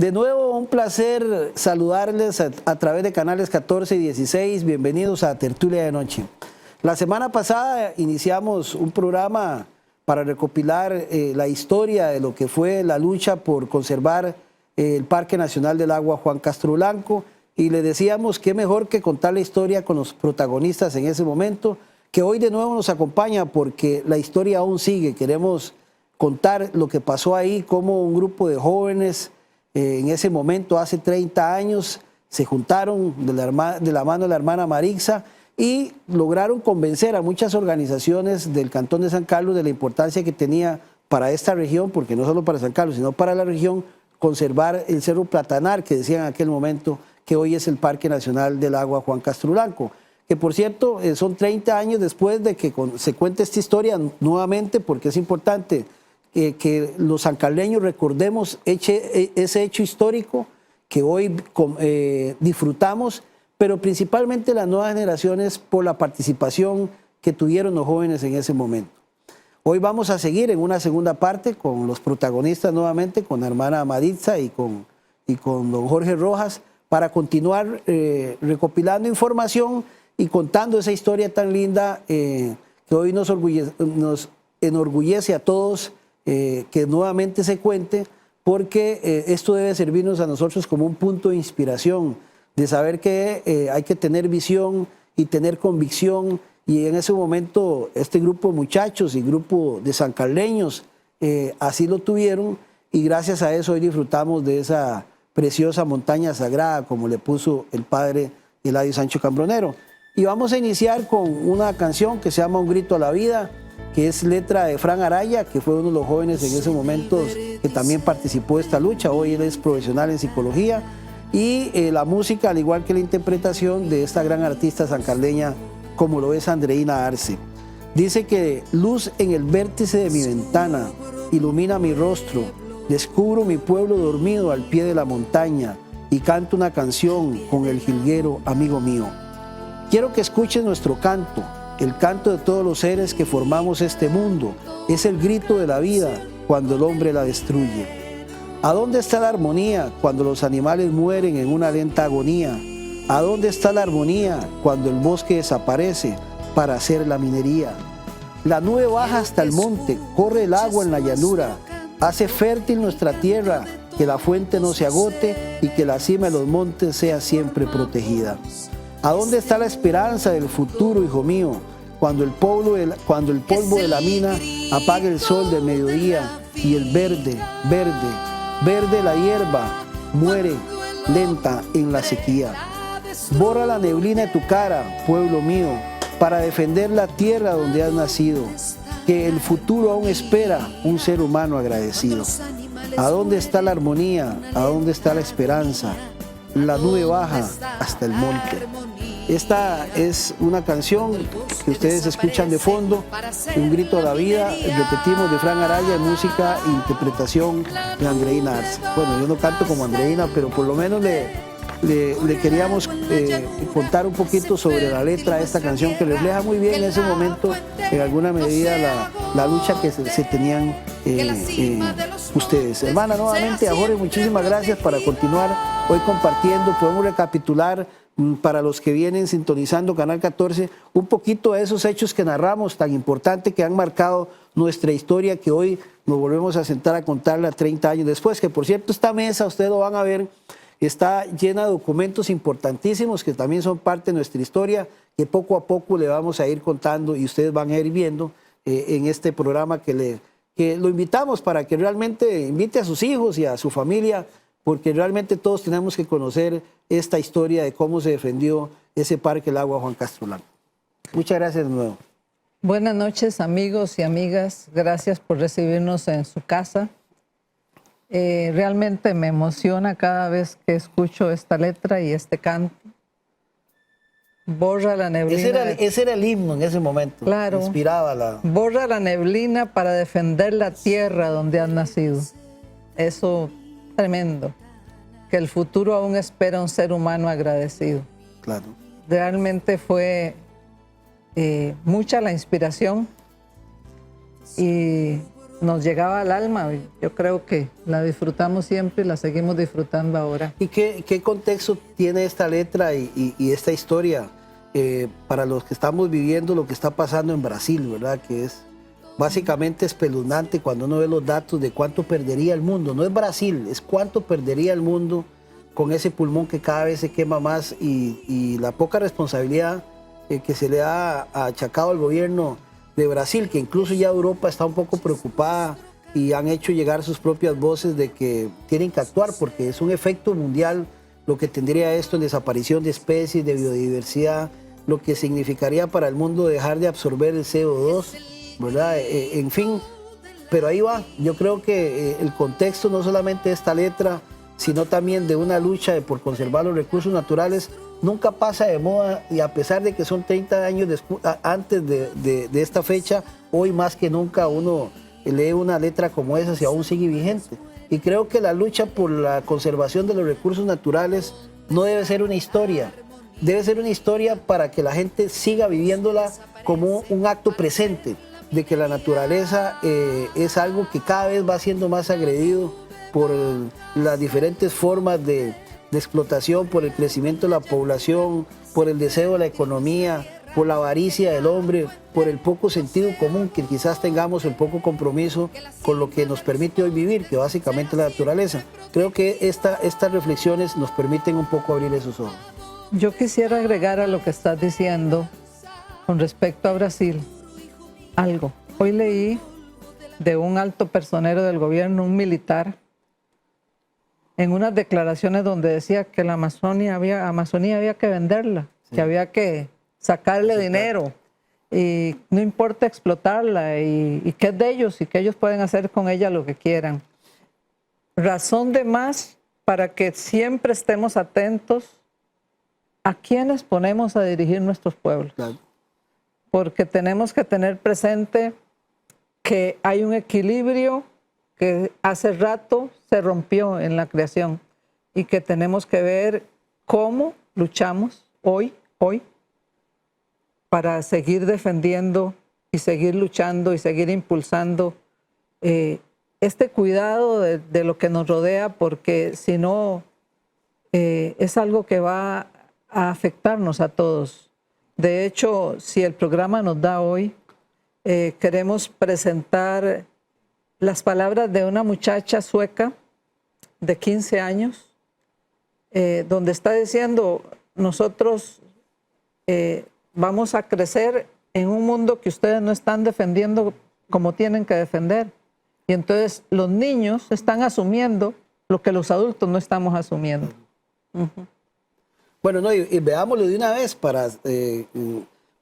De nuevo, un placer saludarles a través de canales 14 y 16. Bienvenidos a Tertulia de Noche. La semana pasada iniciamos un programa para recopilar la historia de lo que fue la lucha por conservar el Parque Nacional del Agua Juan Castro Blanco, y le decíamos qué mejor que contar la historia con los protagonistas en ese momento, que hoy de nuevo nos acompaña porque la historia aún sigue. Queremos contar lo que pasó ahí, cómo un grupo de jóvenes en ese momento, hace 30 años, se juntaron de la mano de la hermana Marixa y lograron convencer a muchas organizaciones del Cantón de San Carlos de la importancia que tenía para esta región, porque no solo para San Carlos, sino para la región, conservar el Cerro Platanar, que decían en aquel momento que hoy es el Parque Nacional del Agua Juan Castro Blanco. Que por cierto, son 30 años después de que se cuente esta historia nuevamente, porque es importante que los sancarleños recordemos ese hecho histórico que hoy disfrutamos, pero principalmente las nuevas generaciones por la participación que tuvieron los jóvenes en ese momento. Hoy vamos a seguir en una segunda parte con los protagonistas nuevamente, con la hermana Marixa y con don Jorge Rojas, para continuar recopilando información y contando esa historia tan linda que hoy nos enorgullece a todos que nuevamente se cuente, porque esto debe servirnos a nosotros como un punto de inspiración, de saber que hay que tener visión y tener convicción. Y en ese momento este grupo de muchachos y grupo de sancarleños así lo tuvieron, y gracias a eso hoy disfrutamos de esa preciosa montaña sagrada, como le puso el padre Eladio Sancho Cambronero. Y vamos a iniciar con una canción que se llama Un Grito a la Vida, que es letra de Fran Araya, que fue uno de los jóvenes en ese momento que también participó de esta lucha. Hoy él es profesional en psicología, y la música, al igual que la interpretación de esta gran artista sancarleña, como lo es Andreina Arce. Dice que luz en el vértice de mi ventana ilumina mi rostro, descubro mi pueblo dormido al pie de la montaña y canto una canción con el jilguero amigo mío. Quiero que escuches nuestro canto, el canto de todos los seres que formamos este mundo. Es el grito de la vida cuando el hombre la destruye. ¿A dónde está la armonía cuando los animales mueren en una lenta agonía? ¿A dónde está la armonía cuando el bosque desaparece para hacer la minería? La nube baja hasta el monte, corre el agua en la llanura, hace fértil nuestra tierra, que la fuente no se agote y que la cima de los montes sea siempre protegida. ¿A dónde está la esperanza del futuro, hijo mío, cuando el polvo de la mina apague el sol del mediodía y el verde la hierba muere lenta en la sequía? Borra la neblina de tu cara, pueblo mío, para defender la tierra donde has nacido, que el futuro aún espera un ser humano agradecido. ¿A dónde está la armonía? ¿A dónde está la esperanza? La nube baja hasta el monte. Esta es una canción que ustedes escuchan de fondo, Un Grito a la Vida, repetimos, de Fran Araya, música e interpretación de Andreina Arce. Bueno, yo no canto como Andreina, pero por lo menos le queríamos contar un poquito sobre la letra de esta canción, que refleja muy bien en ese momento, en alguna medida, la lucha que se tenían ustedes. Hermana, nuevamente a Jorge, muchísimas gracias, para continuar hoy compartiendo. Podemos recapitular para los que vienen sintonizando Canal 14 un poquito de esos hechos que narramos, tan importantes, que han marcado nuestra historia, que hoy nos volvemos a sentar a contarla 30 años después. Que por cierto, esta mesa, ustedes lo van a ver, está llena de documentos importantísimos que también son parte de nuestra historia, que poco a poco le vamos a ir contando y ustedes van a ir viendo en este programa, que lo invitamos para que realmente invite a sus hijos y a su familia, porque realmente todos tenemos que conocer esta historia de cómo se defendió ese Parque del Agua Juan Castro Blanco. Muchas gracias de nuevo. Buenas noches, amigos y amigas. Gracias por recibirnos en su casa. Realmente me emociona cada vez que escucho esta letra y este canto. Borra la neblina. Ese era el himno en ese momento. Claro. Inspiraba la... Borra la neblina para defender la tierra donde has nacido. Eso, tremendo. Que el futuro aún espera un ser humano agradecido. Claro. Realmente fue mucha la inspiración y nos llegaba al alma. Yo creo que la disfrutamos siempre y la seguimos disfrutando ahora. ¿Y qué contexto tiene esta letra y esta historia para los que estamos viviendo lo que está pasando en Brasil, ¿verdad? Que es básicamente espeluznante cuando uno ve los datos de cuánto perdería el mundo. No es Brasil, es cuánto perdería el mundo con ese pulmón que cada vez se quema más y la poca responsabilidad que se le ha achacado al gobierno de Brasil, que incluso ya Europa está un poco preocupada y han hecho llegar sus propias voces de que tienen que actuar porque es un efecto mundial lo que tendría esto en desaparición de especies, de biodiversidad, lo que significaría para el mundo dejar de absorber el CO2, ¿verdad? En fin, pero ahí va. Yo creo que el contexto no solamente de esta letra, sino también de una lucha por conservar los recursos naturales, nunca pasa de moda y a pesar de que son 30 años antes de esta fecha, hoy más que nunca uno lee una letra como esa y aún sigue vigente. Y creo que la lucha por la conservación de los recursos naturales no debe ser una historia, debe ser una historia para que la gente siga viviéndola como un acto presente, de que la naturaleza es algo que cada vez va siendo más agredido por las diferentes formas de explotación, por el crecimiento de la población, por el deseo de la economía, por la avaricia del hombre, por el poco sentido común que quizás tengamos, el poco compromiso con lo que nos permite hoy vivir, que básicamente es la naturaleza. Creo que estas reflexiones nos permiten un poco abrir esos ojos. Yo quisiera agregar a lo que estás diciendo con respecto a Brasil algo. Hoy leí de un alto personero del gobierno, un militar, en unas declaraciones donde decía que la Amazonía había que venderla, sí, que había que sacarle dinero y no importa explotarla y que es de ellos y que ellos pueden hacer con ella lo que quieran. Razón de más para que siempre estemos atentos a quiénes ponemos a dirigir nuestros pueblos. Claro. Porque tenemos que tener presente que hay un equilibrio que hace rato se rompió en la creación y que tenemos que ver cómo luchamos hoy, para seguir defendiendo y seguir luchando y seguir impulsando este cuidado de lo que nos rodea, porque si no, es algo que va a afectarnos a todos. De hecho, si el programa nos da hoy, queremos presentar las palabras de una muchacha sueca de 15 años, donde está diciendo, nosotros vamos a crecer en un mundo que ustedes no están defendiendo como tienen que defender. Y entonces los niños están asumiendo lo que los adultos no estamos asumiendo. Bueno, no, y veámoslo de una vez para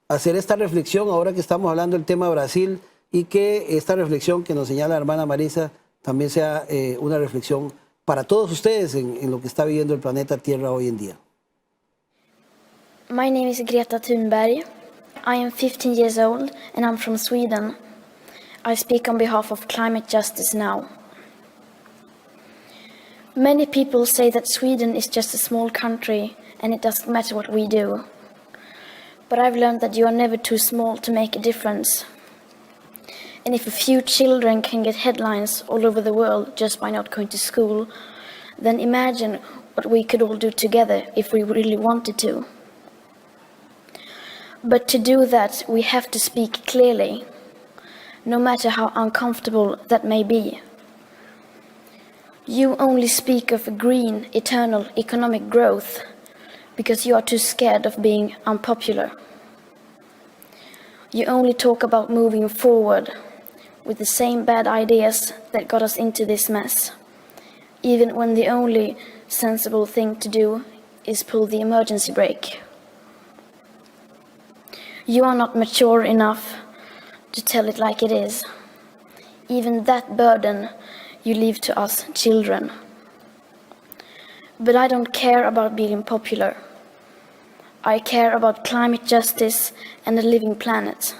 hacer esta reflexión ahora que estamos hablando del tema Brasil, y que esta reflexión que nos señala la hermana Marisa también sea una reflexión para todos ustedes en lo que está viviendo el planeta Tierra hoy en día. My name is Greta Thunberg. I am 15 years old and I'm from Sweden. I speak on behalf of climate justice now. Many people say that Sweden is just a small country and it doesn't matter what we do. But I've learned that you are never too small to make a difference. And if a few children can get headlines all over the world just by not going to school, then imagine what we could all do together if we really wanted to. But to do that, we have to speak clearly, no matter how uncomfortable that may be. You only speak of green, eternal economic growth because you are too scared of being unpopular. You only talk about moving forward with the same bad ideas that got us into this mess, even when the only sensible thing to do is pull the emergency brake. You are not mature enough to tell it like it is. Even that burden you leave to us children. But I don't care about being popular. I care about climate justice and a living planet.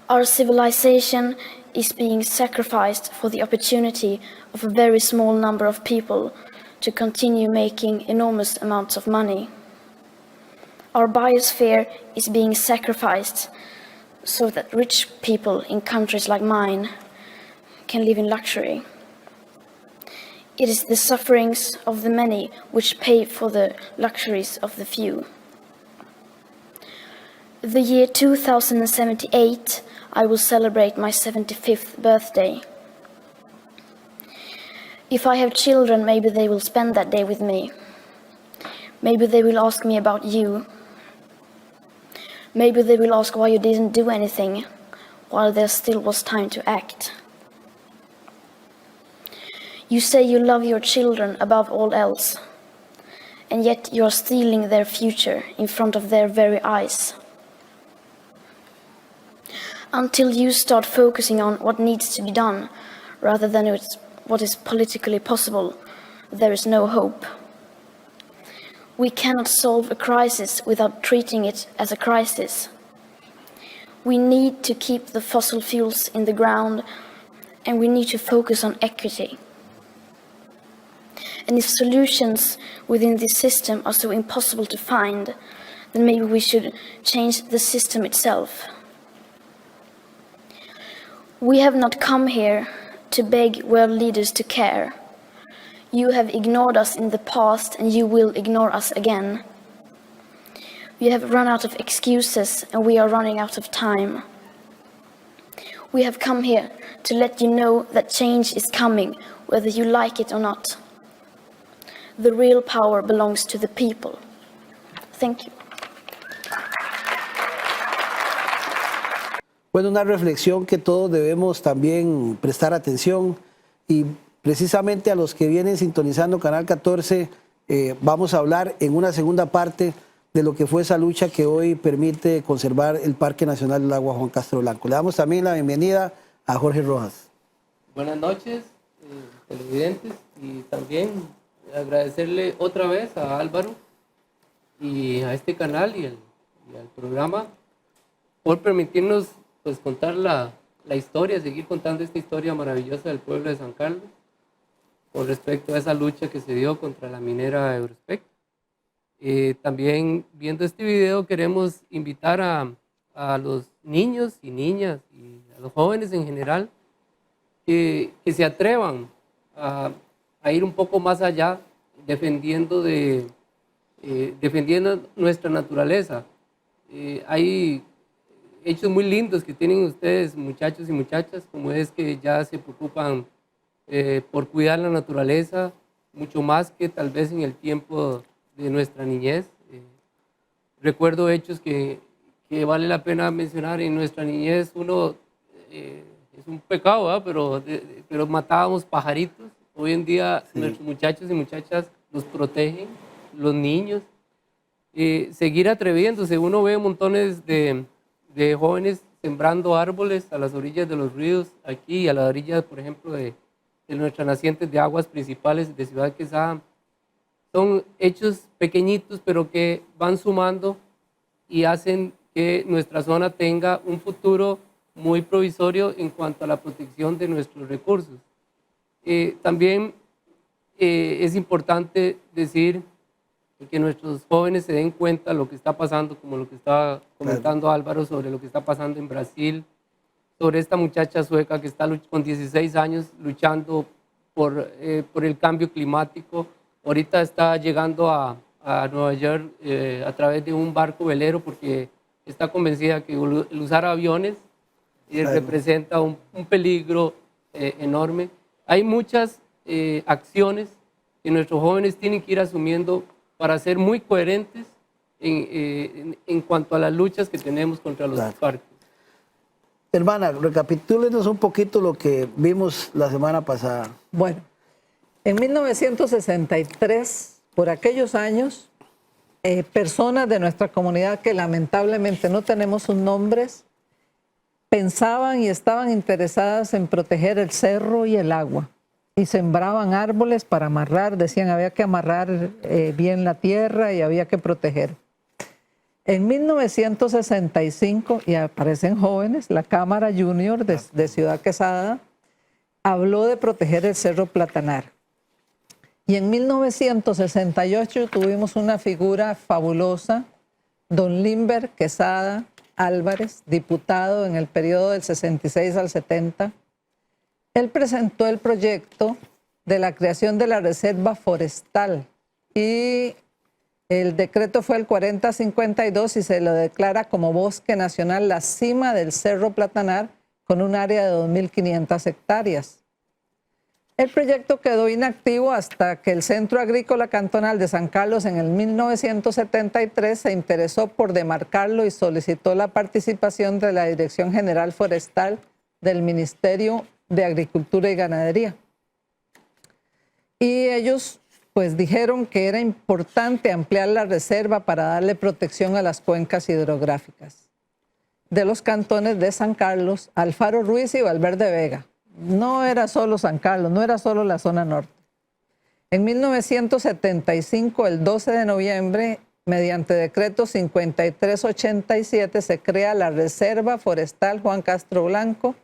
Our civilization is being sacrificed for the opportunity of a very small number of people to continue making enormous amounts of money. Our biosphere is being sacrificed so that rich people in countries like mine can live in luxury. It is the sufferings of the many which pay for the luxuries of the few. The year 2078, I will celebrate my 75th birthday. If I have children, maybe they will spend that day with me. Maybe they will ask me about you. Maybe they will ask why you didn't do anything while there still was time to act. You say you love your children above all else, and yet you are stealing their future in front of their very eyes. Until you start focusing on what needs to be done rather than what is politically possible, there is no hope. We cannot solve a crisis without treating it as a crisis. We need to keep the fossil fuels in the ground, and we need to focus on equity. And if solutions within this system are so impossible to find, then maybe we should change the system itself. We have not come here to beg world leaders to care. You have ignored us in the past, and you will ignore us again. We have run out of excuses, and we are running out of time. We have come here to let you know that change is coming, whether you like it or not. The real power belongs to the people. Thank you. Bueno, una reflexión que todos debemos también prestar atención, y precisamente a los que vienen sintonizando Canal 14, vamos a hablar en una segunda parte de lo que fue esa lucha que hoy permite conservar el Parque Nacional del Agua Juan Castro Blanco. Le damos también la bienvenida a Jorge Rojas. Buenas noches, televidentes, y también agradecerle otra vez a Álvaro y a este canal y al programa por permitirnos pues contar la historia, seguir contando esta historia maravillosa del pueblo de San Carlos con respecto a esa lucha que se dio contra la minera Eurospec. También viendo este video queremos invitar a los niños y niñas y a los jóvenes en general que se atrevan a ir un poco más allá, defendiendo nuestra naturaleza. Hay hechos muy lindos que tienen ustedes, muchachos y muchachas, como es que ya se preocupan por cuidar la naturaleza, mucho más que tal vez en el tiempo de nuestra niñez. Recuerdo hechos que vale la pena mencionar. En nuestra niñez es un pecado, ¿verdad? pero matábamos pajaritos. Hoy en día sí, nuestros muchachos y muchachas los protegen, los niños. Seguir atreviéndose. Uno ve montones de jóvenes sembrando árboles a las orillas de los ríos, aquí a la orilla, por ejemplo, de nuestras nacientes de aguas principales de Ciudad Quesada. Son hechos pequeñitos, pero que van sumando y hacen que nuestra zona tenga un futuro muy provisorio en cuanto a la protección de nuestros recursos. También es importante decir que nuestros jóvenes se den cuenta de lo que está pasando, como lo que estaba comentando Álvaro, sobre lo que está pasando en Brasil, sobre esta muchacha sueca que está con 16 años luchando por el cambio climático. Ahorita está llegando a Nueva York a través de un barco velero porque está convencida que el usar aviones representa un peligro enorme. Hay muchas acciones que nuestros jóvenes tienen que ir asumiendo para ser muy coherentes en cuanto a las luchas que tenemos contra los parques. Hermana, recapitúlenos un poquito lo que vimos la semana pasada. Bueno, en 1963, por aquellos años, personas de nuestra comunidad que lamentablemente no tenemos sus nombres, pensaban y estaban interesadas en proteger el cerro y el agua. Y sembraban árboles para amarrar, decían había que amarrar bien la tierra y había que proteger. En 1965, y aparecen jóvenes, la Cámara Junior de Ciudad Quesada habló de proteger el Cerro Platanar. Y en 1968 tuvimos una figura fabulosa, don Limber Quesada, Álvarez, diputado en el periodo del 66 al 70, él presentó el proyecto de la creación de la Reserva Forestal y el decreto fue el 4052 y se lo declara como Bosque Nacional la cima del Cerro Platanar con un área de 2.500 hectáreas. El proyecto quedó inactivo hasta que el Centro Agrícola Cantonal de San Carlos en el 1973 se interesó por demarcarlo y solicitó la participación de la Dirección General Forestal del Ministerio de Agricultura y Ganadería. Y ellos pues dijeron que era importante ampliar la reserva para darle protección a las cuencas hidrográficas de los cantones de San Carlos, Alfaro Ruiz y Valverde Vega. No era solo San Carlos, no era solo la zona norte. En 1975, el 12 de noviembre, mediante decreto 5387, se crea la Reserva Forestal Juan Castro Blanco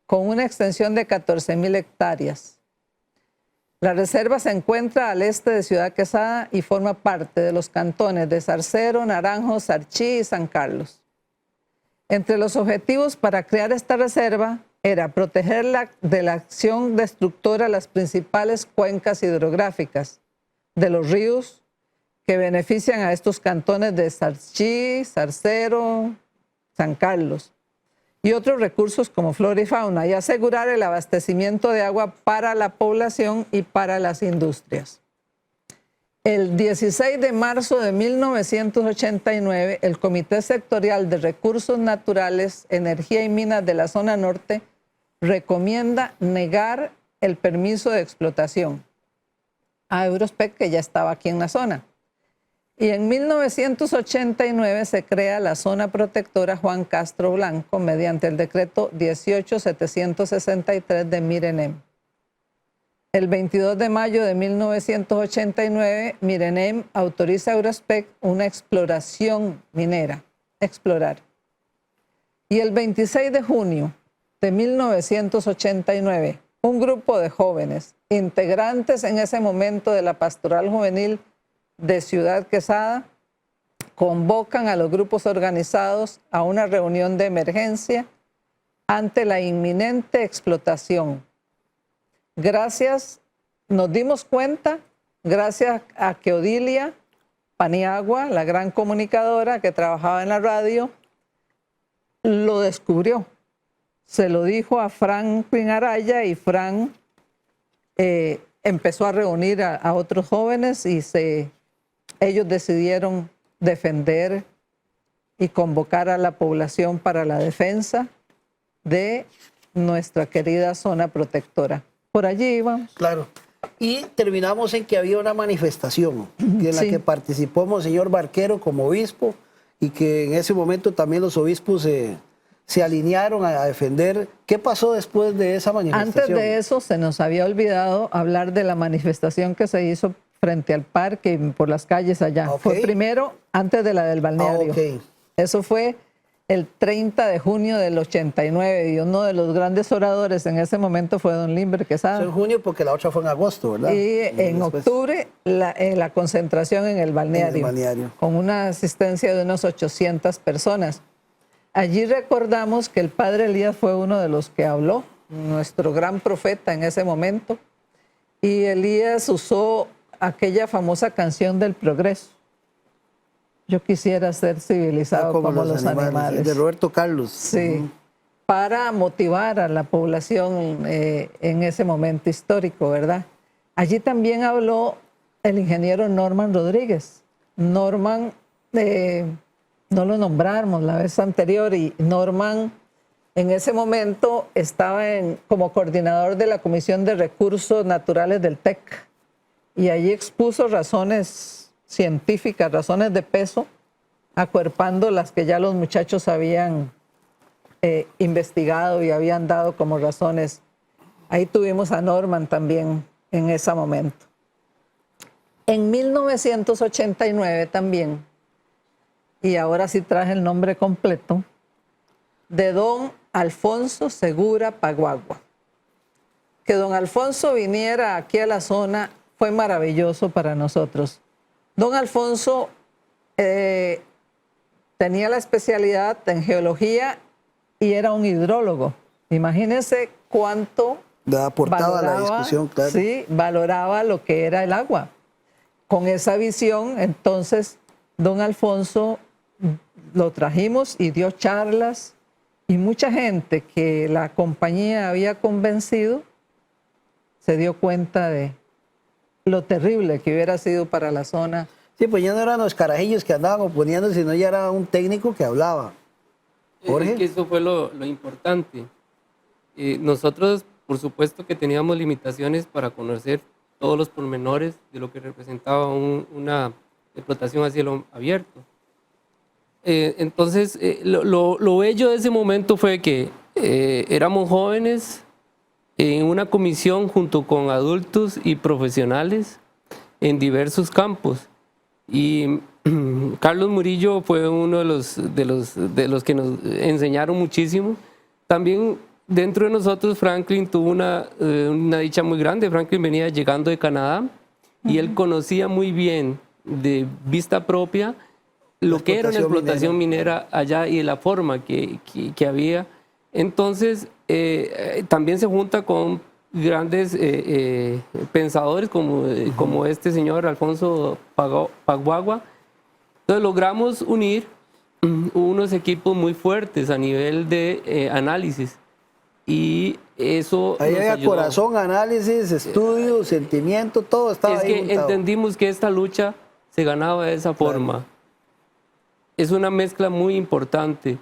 con una extensión de 14.000 hectáreas. La reserva se encuentra al este de Ciudad Quesada y forma parte de los cantones de Zarcero, Naranjo, Sarchí y San Carlos. Entre los objetivos para crear esta reserva era protegerla de la acción destructora de las principales cuencas hidrográficas de los ríos que benefician a estos cantones de Sarchí, Zarcero, San Carlos y otros recursos como flora y fauna, y asegurar el abastecimiento de agua para la población y para las industrias. El 16 de marzo de 1989, el Comité Sectorial de Recursos Naturales, Energía y Minas de la Zona Norte recomienda negar el permiso de explotación a Eurospec, que ya estaba aquí en la zona. Y en 1989 se crea la Zona Protectora Juan Castro Blanco mediante el decreto 18763 de Mirenem. El 22 de mayo de 1989, Mirenem autoriza a Eurospec una exploración minera, explorar. Y el 26 de junio de 1989, un grupo de jóvenes, integrantes en ese momento de la Pastoral Juvenil de Ciudad Quesada, convocan a los grupos organizados a una reunión de emergencia ante la inminente explotación. Nos dimos cuenta, gracias a que Odilia Paniagua, la gran comunicadora que trabajaba en la radio, lo descubrió. Se lo dijo a Franklin Araya y Frank empezó a reunir a otros jóvenes y ellos decidieron defender y convocar a la población para la defensa de nuestra querida zona protectora. Por allí íbamos. Claro. Y terminamos en que había una manifestación en la Sí. que participó Monseñor Barquero como obispo y que en ese momento también los obispos se alinearon a defender. ¿Qué pasó después de esa manifestación? Antes de eso se nos había olvidado hablar de la manifestación que se hizo frente al parque y por las calles allá. Ok. Fue primero antes de la del balneario. Ok. Eso fue el 30 de junio del 89 y uno de los grandes oradores en ese momento fue don Limber Quesada. Fue en junio porque la otra fue en agosto, ¿verdad? Y en después- octubre la concentración en el balneario, balneario. con una asistencia de unas 800 personas. Allí recordamos que el padre Elías fue uno de los que habló, nuestro gran profeta en ese momento, y Elías usó aquella famosa canción del progreso. Yo quisiera ser civilizado como los animales. De Roberto Carlos. Sí, para motivar a la población en ese momento histórico, ¿verdad? Allí también habló el ingeniero Norman Rodríguez. Norman, no lo nombramos la vez anterior, y Norman en ese momento estaba como coordinador de la Comisión de Recursos Naturales del TEC, y allí expuso razones científicas, razones de peso, acuerpando las que ya los muchachos habían investigado y habían dado como razones. Ahí tuvimos a Norman también en ese momento. En 1989 también, y ahora sí traje el nombre completo, de don Alfonso Segura Paguagua. Que don Alfonso viniera aquí a la zona fue maravilloso para nosotros. Don Alfonso tenía la especialidad en geología y era un hidrólogo. Imagínense cuánto aportaba a la discusión, claro. Sí, valoraba lo que era el agua. Con esa visión, entonces, don Alfonso lo trajimos y dio charlas, y mucha gente que la compañía había convencido se dio cuenta de lo terrible que hubiera sido para la zona. Sí, pues ya no eran los carajillos que andaban oponiendo, sino ya era un técnico que hablaba. Jorge. Es que eso fue lo importante. Nosotros, por supuesto que teníamos limitaciones para conocer todos los pormenores de lo que representaba una explotación a cielo abierto. Entonces, lo bello de ese momento fue que éramos jóvenes en una comisión junto con adultos y profesionales en diversos campos. Y Carlos Murillo fue uno de los que nos enseñaron muchísimo. También dentro de nosotros Franklin tuvo una dicha muy grande. Franklin venía llegando de Canadá y él conocía muy bien de vista propia lo que era una explotación minera allá y la forma que había. Entonces, también se junta con grandes pensadores como este señor Alfonso Paguagua. Entonces logramos unir unos equipos muy fuertes a nivel de análisis, y eso ahí nos había ayudó. corazón, análisis, estudio, sentimiento, todo estaba Es ahí que juntado. entendimos que esta lucha se ganaba de esa forma. Es una mezcla muy importante.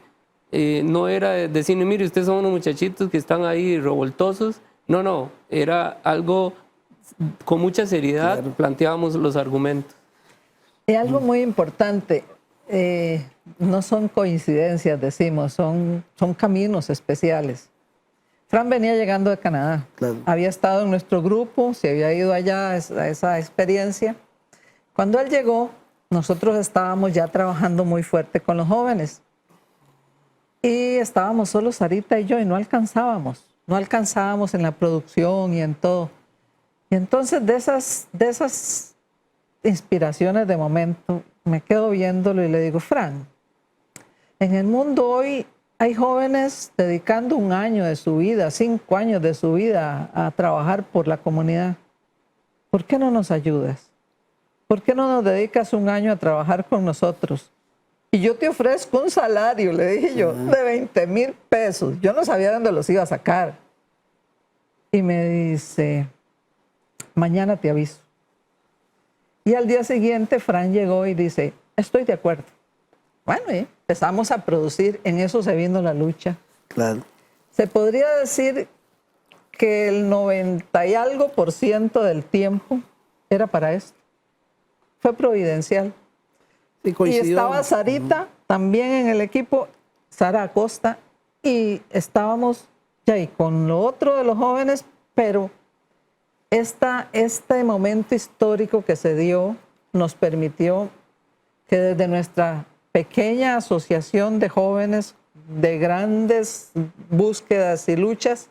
No era decir, mire, ustedes son unos muchachitos que están ahí revoltosos. No, era algo con mucha seriedad, planteábamos los argumentos. Y algo muy importante, no son coincidencias, decimos, son caminos especiales. Fran venía llegando de Canadá, Claro. había estado en nuestro grupo, se había ido allá a esa experiencia. Cuando él llegó, nosotros estábamos ya trabajando muy fuerte con los jóvenes. Y estábamos solo Sarita y yo, y no alcanzábamos en la producción y en todo. Y entonces de esas inspiraciones de momento, me quedo viéndolo y le digo, Fran, en el mundo hoy hay jóvenes dedicando 1 año de su vida, 5 años de su vida a trabajar por la comunidad. ¿Por qué no nos ayudas? ¿Por qué no nos dedicas 1 año a trabajar con nosotros? Y yo te ofrezco un salario, le dije yo, de 20,000 pesos. Yo no sabía dónde los iba a sacar. Y me dice, mañana te aviso. Y al día siguiente, Fran llegó y dice, estoy de acuerdo. Bueno, empezamos a producir, en eso se vino la lucha. Claro. Se podría decir que el 90 y algo % del tiempo era para esto. Fue providencial. Sí, Y coincidió. estaba Sarita también en el equipo, Sara Acosta, y estábamos ya ahí con lo otro de los jóvenes, pero este momento histórico que se dio nos permitió que desde nuestra pequeña asociación de jóvenes de grandes búsquedas y luchas,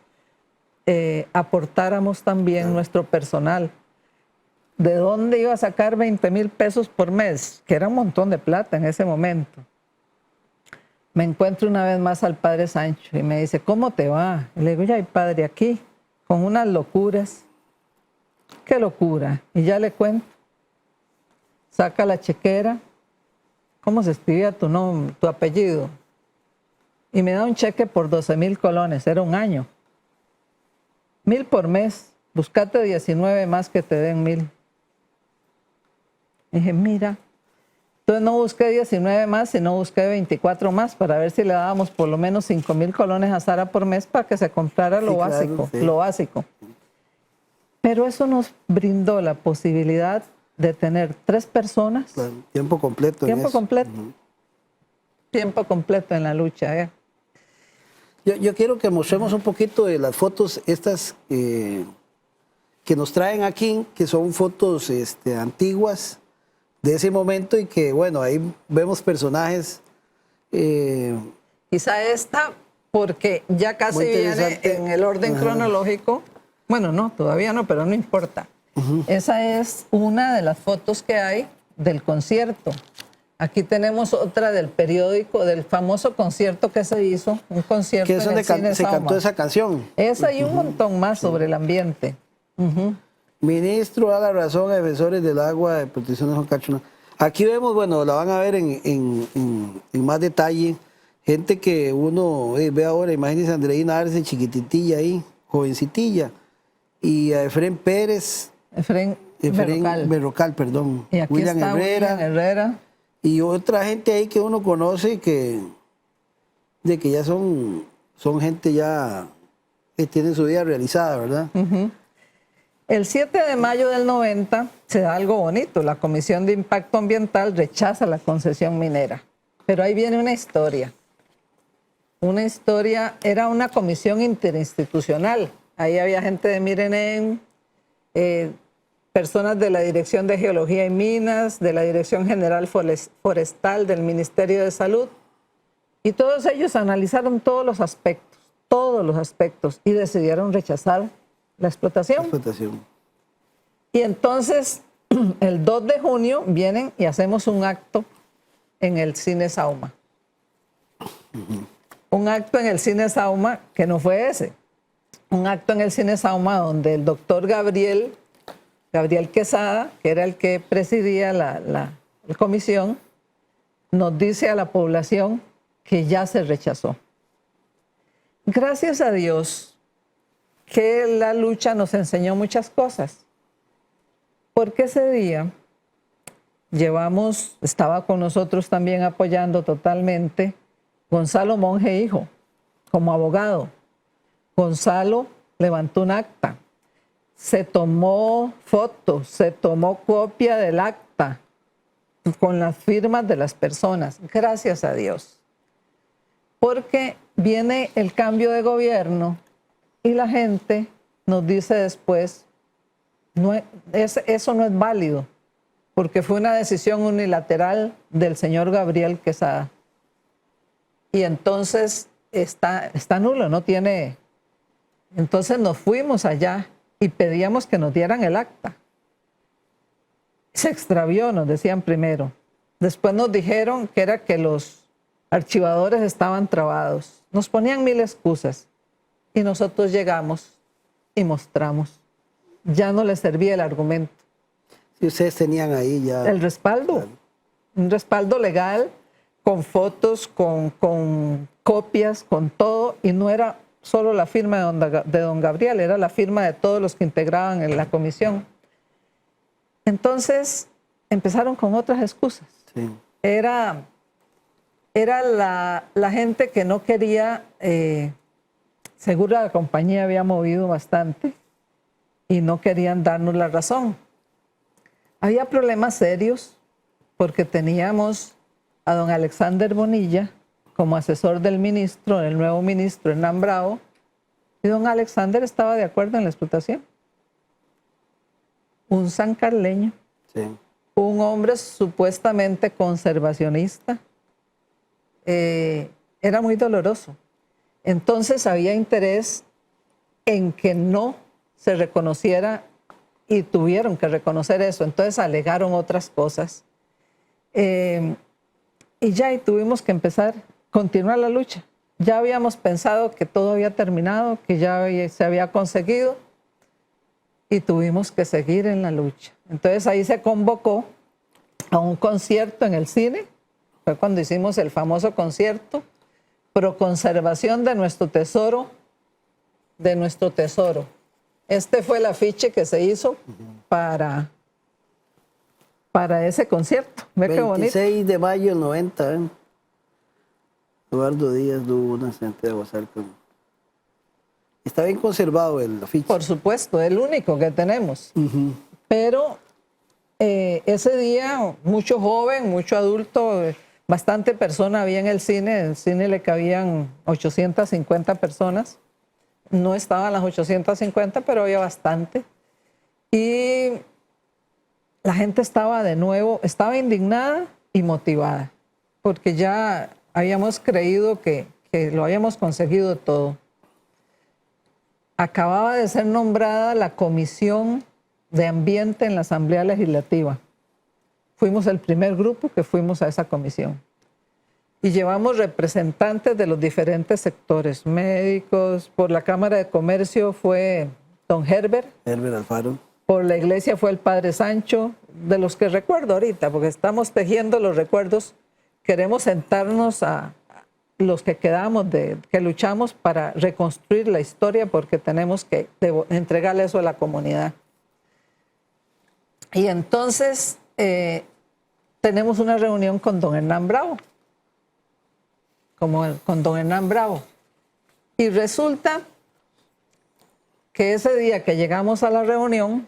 aportáramos también nuestro personal. ¿De dónde iba a sacar 20,000 pesos por mes? Que era un montón de plata en ese momento. Me encuentro una vez más al padre Sancho y me dice, ¿cómo te va? Y le digo, ya, padre, aquí, con unas locuras. ¿Qué locura? Y ya le cuento. Saca la chequera. ¿Cómo se escribía tu nombre, tu apellido? Y me da un cheque por 12,000 colones. Era 1 año. 1,000 por mes. Buscate 19 más que te den 1,000. Dije, mira. Entonces no busqué 19 más, sino busqué 24 más para ver si le dábamos por lo menos 5,000 colones a Sara por mes para que se comprara lo básico, sí. lo básico. Pero eso nos brindó la posibilidad de tener 3 personas. Claro, tiempo completo. en Tiempo eso. completo. Tiempo completo en la lucha. Yo quiero que mostremos un poquito de las fotos estas que nos traen aquí, que son fotos antiguas de ese momento, y que, bueno, ahí vemos personajes. Quizá esta, porque ya casi Muy viene interesante. en el orden cronológico. Bueno, no, todavía no, pero no importa. Esa es una de las fotos que hay del concierto. Aquí tenemos otra del periódico, del famoso concierto que se hizo, un concierto Que es en donde el cine se cantó Sauma. esa canción. Esa y un montón más sobre el ambiente. Ministro da la razón a defensores del agua de protección de Juan Cachona. Aquí vemos, bueno, la van a ver en más detalle. Gente que uno ve ahora, imagínense a Andreina Arce, chiquititilla ahí, jovencitilla. Y a Efrén Pérez, Efrén Berrocal. Berrocal, perdón. Y aquí William está Herrera. William Herrera. Y otra gente ahí que uno conoce de que ya son gente ya que tiene su vida realizada, ¿verdad? El 7 de mayo del 90 se da algo bonito. La Comisión de Impacto Ambiental rechaza la concesión minera. Pero ahí viene una historia. Una historia, era una comisión interinstitucional. Ahí había gente de Mirenem, personas de la Dirección de Geología y Minas, de la Dirección General Forestal, del Ministerio de Salud. Y todos ellos analizaron todos los aspectos, y decidieron rechazar la explotación. Y entonces, el 2 de junio vienen y hacemos un acto en el Cine Sauma. Un acto en el Cine Sauma que no fue ese. Un acto en el Cine Sauma donde el doctor Gabriel Quesada, que era el que presidía la comisión, nos dice a la población que ya se rechazó. Gracias a Dios que la lucha nos enseñó muchas cosas, porque ese día estaba con nosotros también apoyando totalmente Gonzalo Monge Hijo, como abogado. Gonzalo levantó un acta, se tomó fotos, se tomó copia del acta con las firmas de las personas, gracias a Dios. Porque viene el cambio de gobierno y la gente nos dice después, eso no es válido, porque fue una decisión unilateral del señor Gabriel Quesada. Y entonces está nulo, no tiene. Entonces nos fuimos allá y pedíamos que nos dieran el acta. Se extravió, nos decían primero. Después nos dijeron que era que los archivadores estaban trabados. Nos ponían 1000 excusas. Y nosotros llegamos y mostramos. Ya no les servía el argumento. Y ustedes tenían ahí ya el respaldo. Claro. Un respaldo legal, con fotos, con copias, con todo. Y no era solo la firma de don Gabriel, era la firma de todos los que integraban en la comisión. Entonces empezaron con otras excusas. Sí. Era la gente que no quería, seguro la compañía había movido bastante y no querían darnos la razón. Había problemas serios porque teníamos a don Alexander Bonilla como asesor del ministro, el nuevo ministro Hernán Bravo, y don Alexander estaba de acuerdo en la explotación. Un sancarleño, sí. Un hombre supuestamente conservacionista, era muy doloroso. Entonces había interés en que no se reconociera y tuvieron que reconocer eso. Entonces alegaron otras cosas. Y tuvimos que continuar la lucha. Ya habíamos pensado que todo había terminado, que ya se había conseguido y tuvimos que seguir en la lucha. Entonces ahí se convocó a un concierto en el cine. Fue cuando hicimos el famoso concierto Pro Conservación de nuestro tesoro, Este fue el afiche que se hizo para ese concierto. ¿Ve qué bonito? 26 de mayo del 90, ¿eh? Eduardo Díaz tuvo un accidente de Aguasarca. Está bien conservado el afiche. Por supuesto, el único que tenemos. Pero ese día, mucho joven, mucho adulto, bastante persona había en el cine. En el cine le cabían 850 personas. No estaban las 850, pero había bastante. Y la gente estaba indignada y motivada, porque ya habíamos creído que lo habíamos conseguido todo. Acababa de ser nombrada la Comisión de Ambiente en la Asamblea Legislativa. fuimos el primer grupo que fuimos a esa comisión. Y llevamos representantes de los diferentes sectores, médicos, por la Cámara de Comercio fue don Herbert, Herbert Alfaro. por la iglesia fue el padre Sancho, de los que recuerdo ahorita, porque estamos tejiendo los recuerdos, queremos sentarnos a los que quedamos, que luchamos para reconstruir la historia, porque tenemos que entregarle eso a la comunidad. Y entonces tenemos una reunión con don Hernán Bravo, con don Hernán Bravo. Y resulta que ese día que llegamos a la reunión,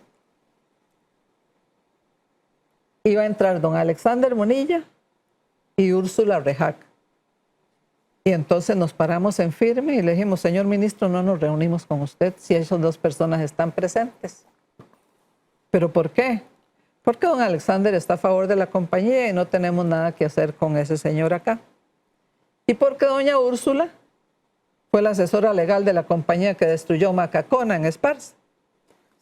iba a entrar don Alexander Monilla y Úrsula Rejac. Y entonces nos paramos en firme y le dijimos, señor ministro, no nos reunimos con usted si esas dos personas están presentes. ¿Pero por qué? Porque don Alexander está a favor de la compañía y no tenemos nada que hacer con ese señor acá. Y porque doña Úrsula fue la asesora legal de la compañía que destruyó Macacona en Esparza.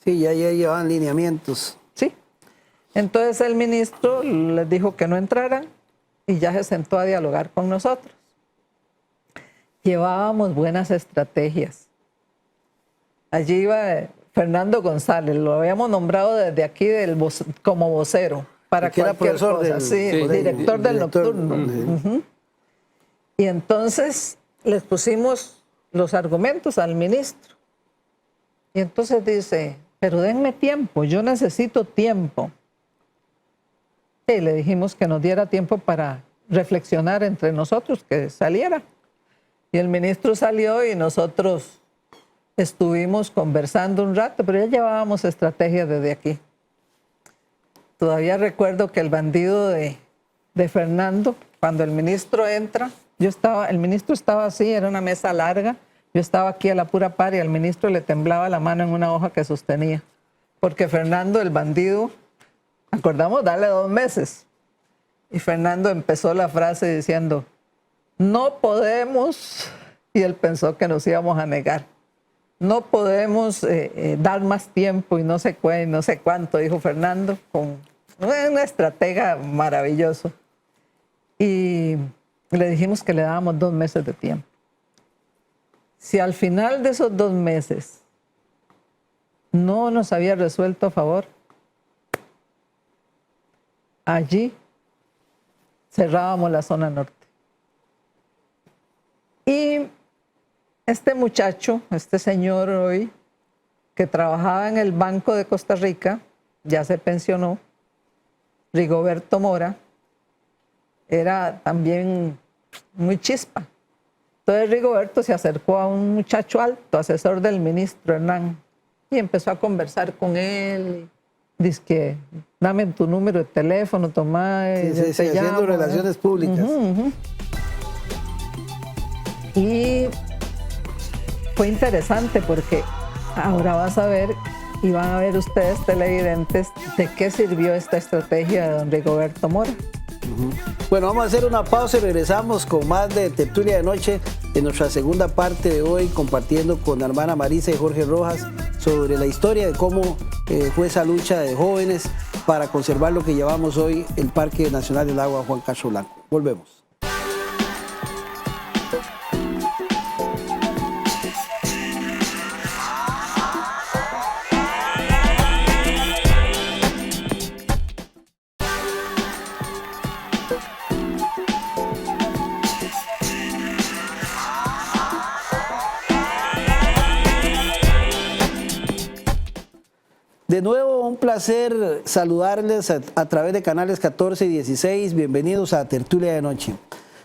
Sí, ya llevaban lineamientos. Sí. Entonces el ministro les dijo que no entraran y ya se sentó a dialogar con nosotros. Llevábamos buenas estrategias. Allí iba Fernando González, lo habíamos nombrado desde aquí como vocero para que era cualquier profesor cosa. Director del nocturno. Uh-huh. Y entonces les pusimos los argumentos al ministro. Y entonces dice, pero denme tiempo, yo necesito tiempo. Y le dijimos que nos diera tiempo para reflexionar entre nosotros, que saliera. Y el ministro salió y nosotros estuvimos conversando un rato, pero ya llevábamos estrategias desde aquí. Todavía recuerdo que el bandido de Fernando, cuando el ministro entra, el ministro estaba así, era una mesa larga, yo estaba aquí a la pura par y al ministro le temblaba la mano en una hoja que sostenía. Porque Fernando, el bandido, acordamos darle 2 meses. Y Fernando empezó la frase diciendo, no podemos, y él pensó que nos íbamos a negar, no podemos dar más tiempo y no sé qué, no sé cuánto, dijo Fernando, con una estratega maravilloso. Y le dijimos que le dábamos 2 meses de tiempo. Si al final de esos 2 meses no nos había resuelto a favor, allí cerrábamos la zona norte. Y este muchacho, este señor hoy, que trabajaba en el Banco de Costa Rica, ya se pensionó, Rigoberto Mora, era también muy chispa. Entonces Rigoberto se acercó a un muchacho alto, asesor del ministro Hernán, y empezó a conversar con él. Dice que dame tu número de teléfono, toma. Sí, haciendo relaciones públicas. Y fue interesante porque ahora vas a ver y van a ver ustedes televidentes de qué sirvió esta estrategia de don Rigoberto Mora. Bueno, vamos a hacer una pausa y regresamos con más de Tertulia de Noche en nuestra segunda parte de hoy, compartiendo con la hermana Marisa y Jorge Rojas sobre la historia de cómo fue esa lucha de jóvenes para conservar lo que llevamos hoy, el Parque Nacional del Agua Juan Castro Blanco. Volvemos. De nuevo, un placer saludarles a través de canales 14 y 16. Bienvenidos a Tertulia de Noche.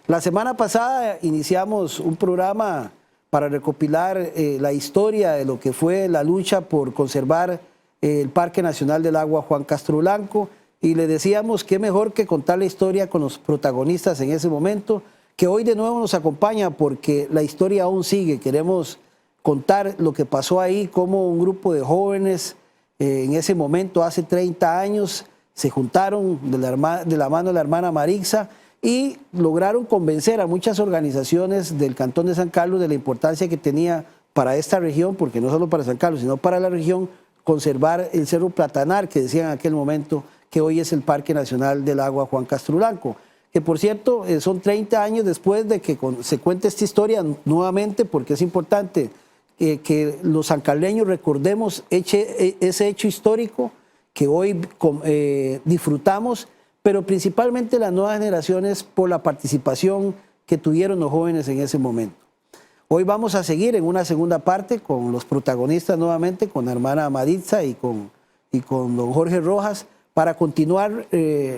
La semana pasada iniciamos un programa para recopilar la historia de lo que fue la lucha por conservar el Parque Nacional del Agua Juan Castro Blanco. Y le decíamos qué mejor que contar la historia con los protagonistas en ese momento, que hoy de nuevo nos acompaña porque la historia aún sigue. Queremos contar lo que pasó ahí, cómo un grupo de jóvenes en ese momento, hace 30 años, se juntaron de la mano de la hermana Marixa y lograron convencer a muchas organizaciones del Cantón de San Carlos de la importancia que tenía para esta región, porque no solo para San Carlos, sino para la región, conservar el Cerro Platanar, que decían en aquel momento que hoy es el Parque Nacional del Agua Juan Castro Blanco. Que por cierto, son 30 años después de que se cuente esta historia nuevamente, porque es importante que los sancarleños recordemos ese hecho histórico que hoy disfrutamos, pero principalmente las nuevas generaciones por la participación que tuvieron los jóvenes en ese momento. Hoy vamos a seguir en una segunda parte con los protagonistas nuevamente, con la hermana Maritza y con don Jorge Rojas, para continuar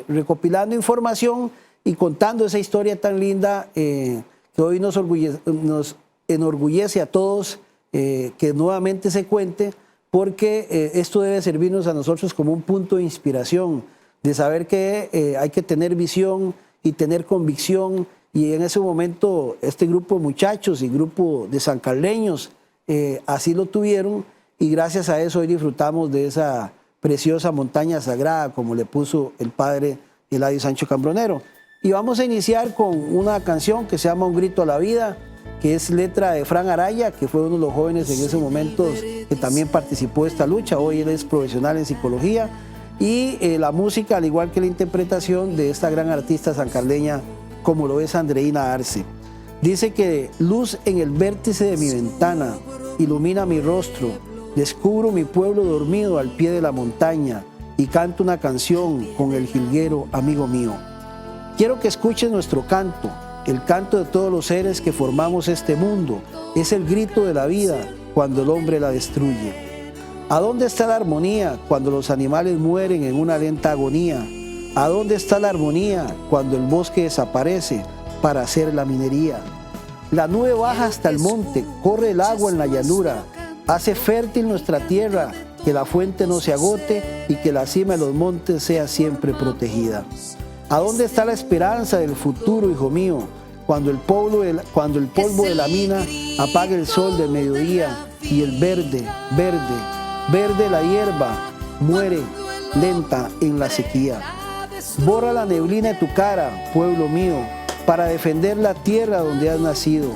recopilando información y contando esa historia tan linda que hoy nos enorgullece a todos que nuevamente se cuente, porque esto debe servirnos a nosotros como un punto de inspiración, de saber que hay que tener visión y tener convicción, y en ese momento este grupo de muchachos y grupo de sancarleños así lo tuvieron, y gracias a eso hoy disfrutamos de esa preciosa montaña sagrada, como le puso el padre Eladio Sancho Cambronero. Y vamos a iniciar con una canción que se llama Un grito a la vida, que es letra de Fran Araya, que fue uno de los jóvenes en esos momentos que también participó de esta lucha. Hoy él es profesional en psicología, y la música, al igual que la interpretación de esta gran artista sancarleña, como lo es Andreina Arce. Dice que luz en el vértice de mi ventana ilumina mi rostro, descubro mi pueblo dormido al pie de la montaña y canto una canción con el jilguero amigo mío. Quiero que escuches nuestro canto, el canto de todos los seres que formamos este mundo. Es el grito de la vida cuando el hombre la destruye. ¿A dónde está la armonía cuando los animales mueren en una lenta agonía? ¿A dónde está la armonía cuando el bosque desaparece para hacer la minería? La nube baja hasta el monte, corre el agua en la llanura, hace fértil nuestra tierra, que la fuente no se agote y que la cima de los montes sea siempre protegida. ¿A dónde está la esperanza del futuro, hijo mío, cuando el polvo de la mina apague el sol del mediodía y el verde, verde, verde la hierba muere lenta en la sequía? Borra la neblina de tu cara, pueblo mío, para defender la tierra donde has nacido,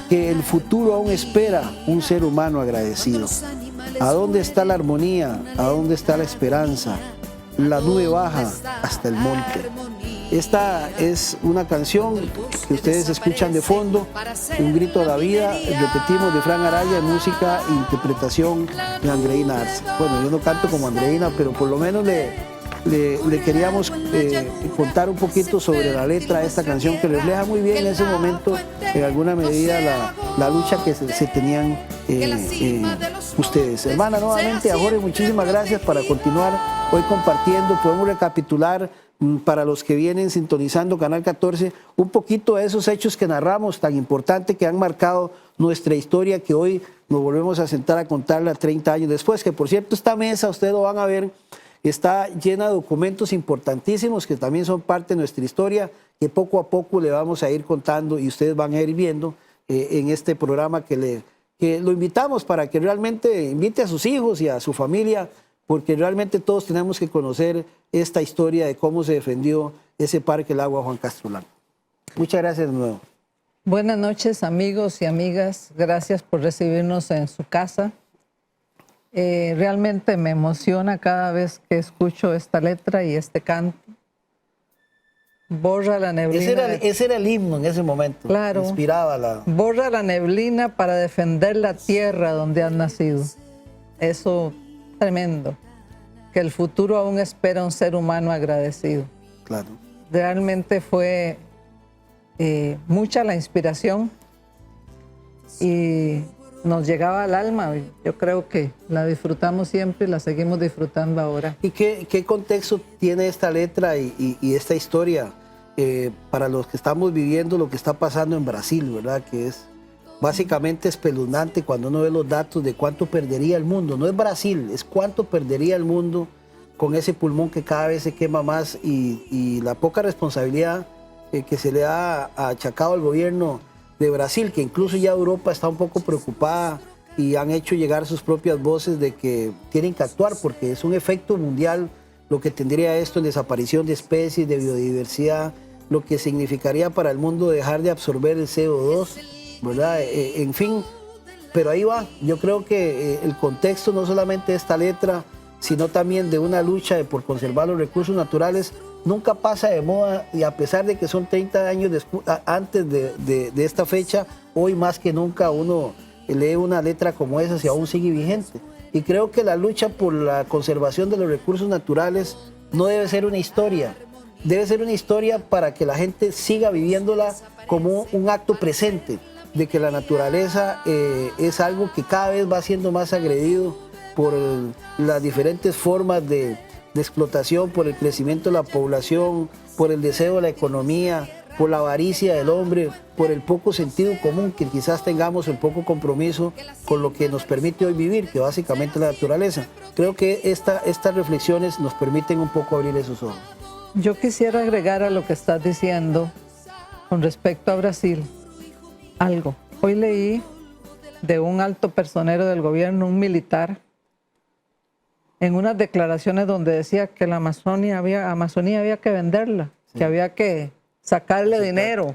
que el futuro aún espera un ser humano agradecido. ¿A dónde está la armonía? ¿A dónde está la esperanza? La nube baja hasta el monte. Esta es una canción que ustedes escuchan de fondo, Un grito a la vida, repetimos, de Fran Araya, música e interpretación de Andreina Arce. Bueno, yo no canto como Andreina, pero por lo menos le queríamos contar un poquito sobre la letra de esta canción, que refleja muy bien en ese momento, en alguna medida, la lucha que se tenían ustedes. Hermana, nuevamente a Jorge, muchísimas gracias, para continuar hoy compartiendo. Podemos recapitular para los que vienen sintonizando Canal 14 un poquito de esos hechos que narramos tan importantes, que han marcado nuestra historia, que hoy nos volvemos a sentar a contarla 30 años después. Que por cierto, esta mesa, ustedes lo van a ver, está llena de documentos importantísimos que también son parte de nuestra historia, que poco a poco le vamos a ir contando y ustedes van a ir viendo en este programa que lo invitamos para que realmente invite a sus hijos y a su familia, porque realmente todos tenemos que conocer esta historia de cómo se defendió ese Parque El Agua Juan Castro Blanco. Muchas gracias de nuevo. Buenas noches, amigos y amigas. Gracias por recibirnos en su casa. Realmente me emociona cada vez que escucho esta letra y este canto. Borra la neblina. Ese era el himno en ese momento. Claro. Inspiraba la... Borra la neblina para defender la tierra donde has nacido. Eso, tremendo. Que el futuro aún espera un ser humano agradecido. Claro. Realmente fue mucha la inspiración y nos llegaba al alma. Yo creo que la disfrutamos siempre y la seguimos disfrutando ahora. ¿Y qué contexto tiene esta letra y esta historia para los que estamos viviendo lo que está pasando en Brasil, verdad? Que es básicamente espeluznante cuando uno ve los datos de cuánto perdería el mundo. No es Brasil, es cuánto perdería el mundo con ese pulmón que cada vez se quema más, y la poca responsabilidad que se le ha achacado al gobierno de Brasil, que incluso ya Europa está un poco preocupada y han hecho llegar sus propias voces de que tienen que actuar, porque es un efecto mundial lo que tendría esto en desaparición de especies, de biodiversidad, lo que significaría para el mundo dejar de absorber el CO2, ¿verdad? En fin, pero ahí va. Yo creo que el contexto, no solamente de esta letra, sino también de una lucha por conservar los recursos naturales, nunca pasa de moda, y a pesar de que son 30 años antes de esta fecha, hoy más que nunca uno lee una letra como esa y aún sigue vigente. Y creo que la lucha por la conservación de los recursos naturales no debe ser una historia, debe ser una historia para que la gente siga viviéndola como un acto presente, de que la naturaleza es algo que cada vez va siendo más agredido por las diferentes formas de explotación, por el crecimiento de la población, por el deseo de la economía, por la avaricia del hombre, por el poco sentido común que quizás tengamos, el poco compromiso con lo que nos permite hoy vivir, que básicamente es la naturaleza. Creo que estas reflexiones nos permiten un poco abrir esos ojos. Yo quisiera agregar a lo que estás diciendo con respecto a Brasil algo. Hoy leí de un alto personero del gobierno, un militar, en unas declaraciones donde decía que la Amazonía había que venderla, sí, que había que sacarle dinero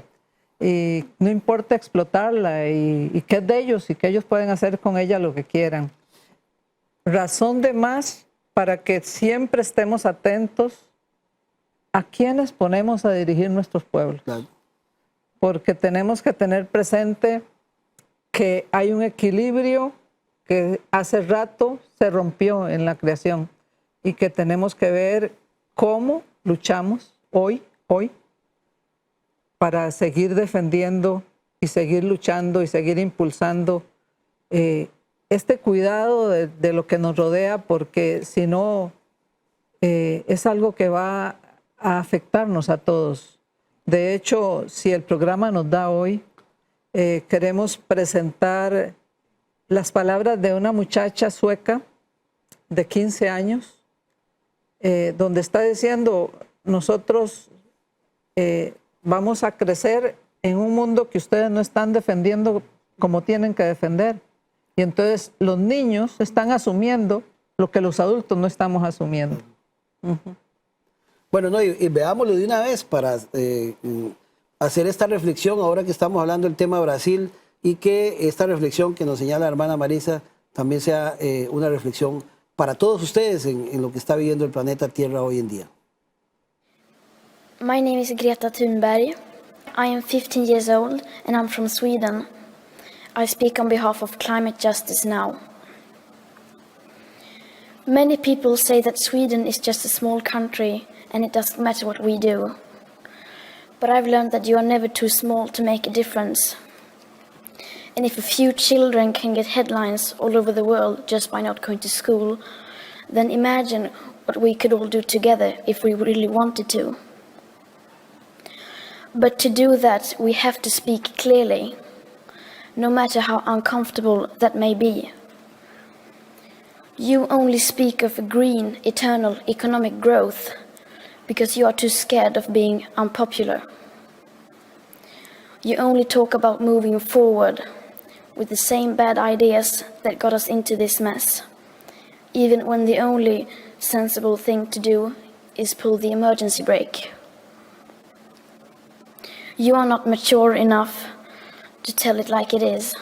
y no importa explotarla y que es de ellos y que ellos pueden hacer con ella lo que quieran. Razón de más para que siempre estemos atentos a quiénes ponemos a dirigir nuestros pueblos. Claro. Porque tenemos que tener presente que hay un equilibrio que hace rato se rompió en la creación y que tenemos que ver cómo luchamos hoy, para seguir defendiendo y seguir luchando y seguir impulsando este cuidado de lo que nos rodea, porque si no es algo que va a afectarnos a todos. De hecho, si el programa nos da hoy, queremos presentar las palabras de una muchacha sueca de 15 años, donde está diciendo, nosotros vamos a crecer en un mundo que ustedes no están defendiendo como tienen que defender. Y entonces los niños están asumiendo lo que los adultos no estamos asumiendo. Bueno, no, y veámoslo de una vez para hacer esta reflexión ahora que estamos hablando del tema Brasil, y que esta reflexión que nos señala la hermana Marisa también sea una reflexión para todos ustedes en lo que está viviendo el planeta Tierra hoy en día. My name is Greta Thunberg. I am 15 years old and I'm from Sweden. I speak on behalf of Climate Justice Now. Many people say that Sweden is just a small country and it doesn't matter what we do. But I've learned that you are never too small to make a difference. And if a few children can get headlines all over the world just by not going to school, then imagine what we could all do together if we really wanted to. But to do that, we have to speak clearly, no matter how uncomfortable that may be. You only speak of green, eternal economic growth because you are too scared of being unpopular. You only talk about moving forward with the same bad ideas that got us into this mess, even when the only sensible thing to do is pull the emergency brake. You are not mature enough to tell it like it is.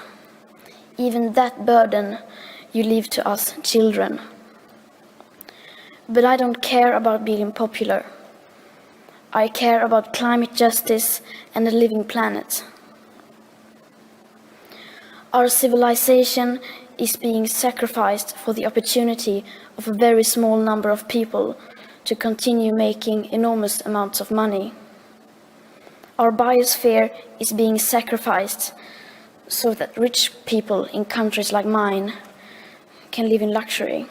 Even that burden you leave to us children. But I don't care about being popular. I care about climate justice and a living planet. Our civilization is being sacrificed for the opportunity of a very small number of people to continue making enormous amounts of money. Our biosphere is being sacrificed so that rich people in countries like mine can live in luxury.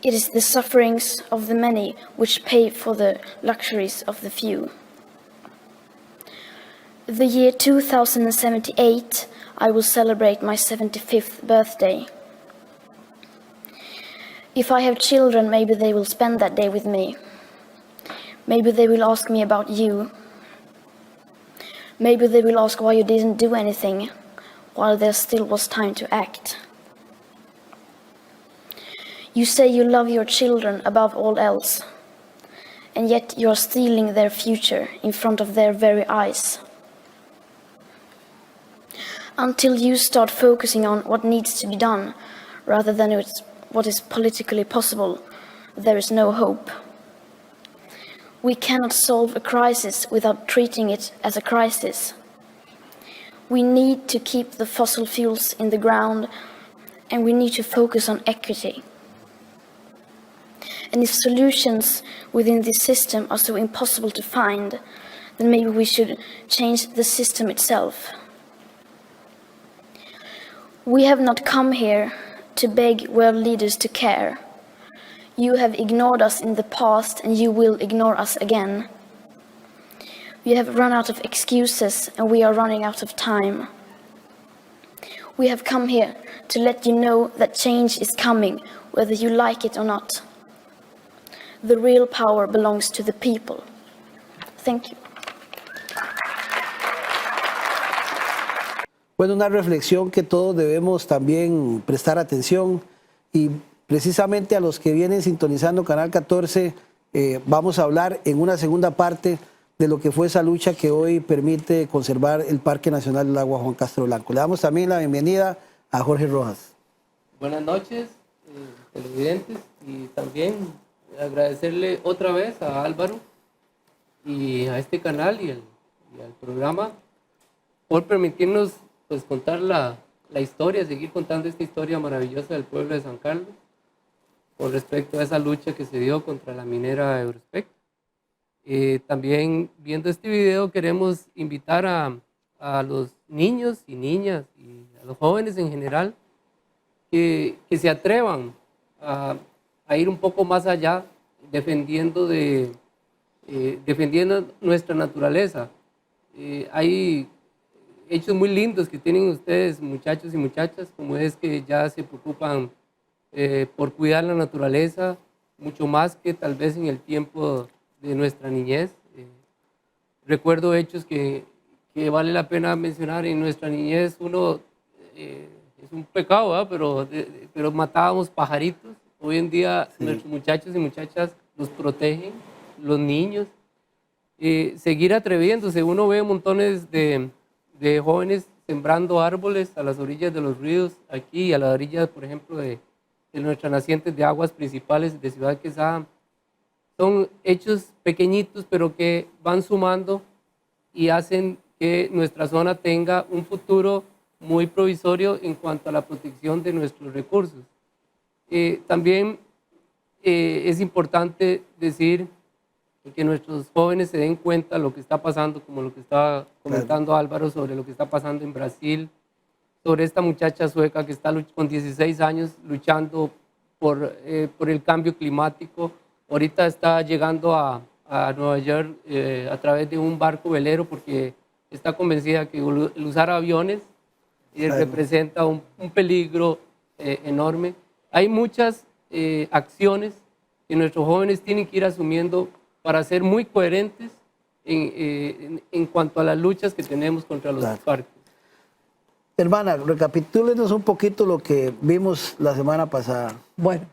It is the sufferings of the many which pay for the luxuries of the few. The year 2078, I will celebrate my 75th birthday. If I have children, maybe they will spend that day with me. Maybe they will ask me about you. Maybe they will ask why you didn't do anything while there still was time to act. You say you love your children above all else, and yet you are stealing their future in front of their very eyes. Until you start focusing on what needs to be done rather than what is politically possible, there is no hope. We cannot solve a crisis without treating it as a crisis. We need to keep the fossil fuels in the ground, and we need to focus on equity. And if solutions within this system are so impossible to find, then maybe we should change the system itself. We have not come here to beg world leaders to care. You have ignored us in the past, and you will ignore us again. We have run out of excuses, and we are running out of time. We have come here to let you know that change is coming, whether you like it or not. The real power belongs to the people. Thank you. Bueno, una reflexión que todos debemos también prestar atención, y precisamente a los que vienen sintonizando Canal 14 vamos a hablar en una segunda parte de lo que fue esa lucha que hoy permite conservar el Parque Nacional del Agua Juan Castro Blanco. Le damos también la bienvenida a Jorge Rojas. Buenas noches, televidentes, y también agradecerle otra vez a Álvaro y a este canal y al programa por permitirnos pues contar la historia, seguir contando esta historia maravillosa del pueblo de San Carlos con respecto a esa lucha que se dio contra la minera Eurospec. También viendo este video queremos invitar a los niños y niñas y a los jóvenes en general que se atrevan a ir un poco más allá defendiendo nuestra naturaleza. Hay hechos muy lindos que tienen ustedes, muchachos y muchachas, como es que ya se preocupan por cuidar la naturaleza mucho más que tal vez en el tiempo de nuestra niñez. Recuerdo hechos que vale la pena mencionar. En nuestra niñez es un pecado, ¿verdad? Pero matábamos pajaritos. Hoy en día sí, nuestros muchachos y muchachas los protegen, los niños. Seguir atreviéndose. Uno ve montones de jóvenes sembrando árboles a las orillas de los ríos, aquí a las orillas, por ejemplo, de nuestras nacientes de aguas principales de Ciudad Quesada. Son hechos pequeñitos, pero que van sumando y hacen que nuestra zona tenga un futuro muy provisorio en cuanto a la protección de nuestros recursos. También es importante decir que nuestros jóvenes se den cuenta de lo que está pasando, como lo que estaba comentando Álvaro, sobre lo que está pasando en Brasil, sobre esta muchacha sueca que está con 16 años luchando por el cambio climático. Ahorita está llegando a Nueva York a través de un barco velero porque está convencida que el usar aviones representa un peligro enorme. Hay muchas acciones que nuestros jóvenes tienen que ir asumiendo para ser muy coherentes en cuanto a las luchas que tenemos contra los parques. Hermana, recapitúlenos un poquito lo que vimos la semana pasada. Bueno,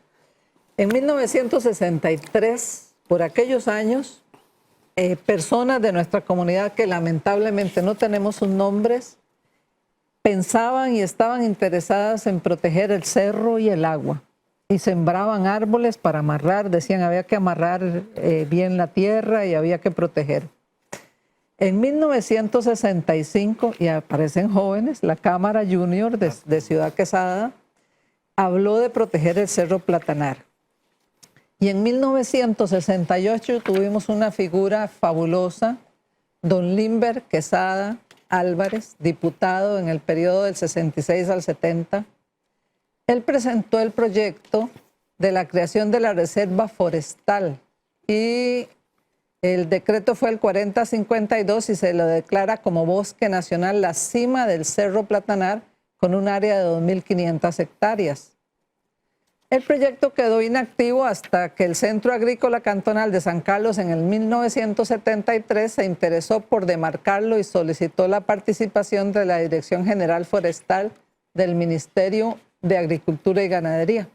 en 1963, por aquellos años, personas de nuestra comunidad que lamentablemente no tenemos sus nombres, pensaban y estaban interesadas en proteger el cerro y el agua. Y sembraban árboles para amarrar, decían había que amarrar bien la tierra y había que proteger. En 1965, y aparecen jóvenes, la Cámara Junior de Ciudad Quesada habló de proteger el Cerro Platanar. Y en 1968 tuvimos una figura fabulosa, don Limber Quesada Álvarez, diputado en el periodo del 66 al 70. Él presentó el proyecto de la creación de la Reserva Forestal y el decreto fue el 4052 y se lo declara como bosque nacional la cima del Cerro Platanar con un área de 2.500 hectáreas. El proyecto quedó inactivo hasta que el Centro Agrícola Cantonal de San Carlos en el 1973 se interesó por demarcarlo y solicitó la participación de la Dirección General Forestal del Ministerio de Agricultura y Ganadería.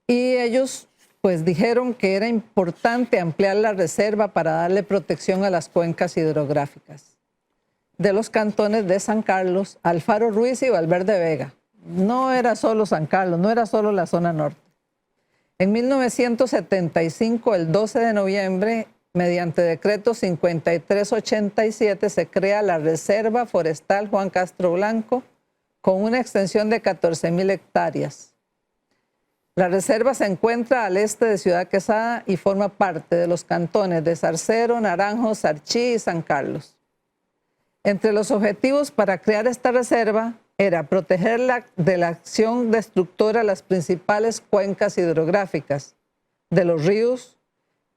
Y ellos pues dijeron que era importante ampliar la reserva para darle protección a las cuencas hidrográficas de los cantones de San Carlos, Alfaro Ruiz y Valverde Vega. no era solo San Carlos, no era solo la zona norte. En 1975, el 12 de noviembre, mediante decreto 5387, se crea la Reserva Forestal Juan Castro Blanco con una extensión de 14,000 hectáreas. La reserva se encuentra al este de Ciudad Quesada y forma parte de los cantones de Zarcero, Naranjo, Sarchí y San Carlos. Entre los objetivos para crear esta reserva era proteger de la acción destructora las principales cuencas hidrográficas de los ríos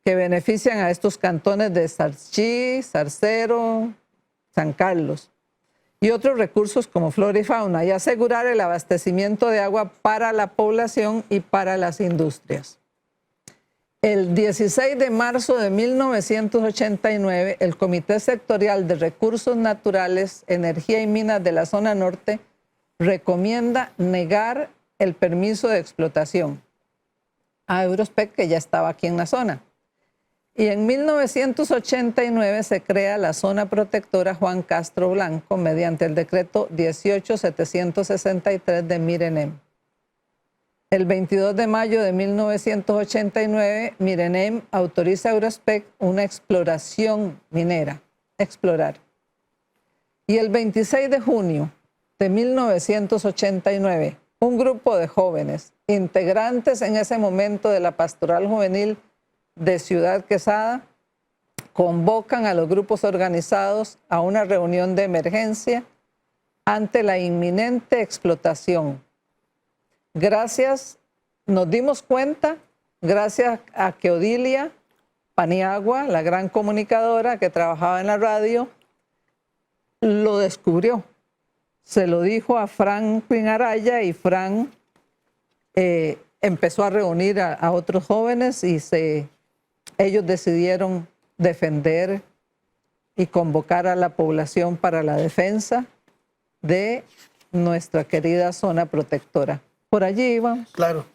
que benefician a estos cantones de Sarchí, Zarcero, San Carlos y otros recursos como flora y fauna, y asegurar el abastecimiento de agua para la población y para las industrias. El 16 de marzo de 1989, el Comité Sectorial de Recursos Naturales, Energía y Minas de la Zona Norte recomienda negar el permiso de explotación a Eurospec, que ya estaba aquí en la zona. Y en 1989 se crea la Zona Protectora Juan Castro Blanco mediante el decreto 18763 de Mirenem. El 22 de mayo de 1989, Mirenem autoriza a Eurospec una exploración minera, explorar. Y el 26 de junio de 1989, un grupo de jóvenes, integrantes en ese momento de la Pastoral Juvenil de Ciudad Quesada, convocan a los grupos organizados a una reunión de emergencia ante la inminente explotación. Nos dimos cuenta, gracias a que Odilia Paniagua, la gran comunicadora que trabajaba en la radio, lo descubrió. Se lo dijo a Franklin Araya y Frank empezó a reunir a otros jóvenes y ellos decidieron defender y convocar a la población para la defensa de nuestra querida zona protectora. Por allí íbamos. Claro.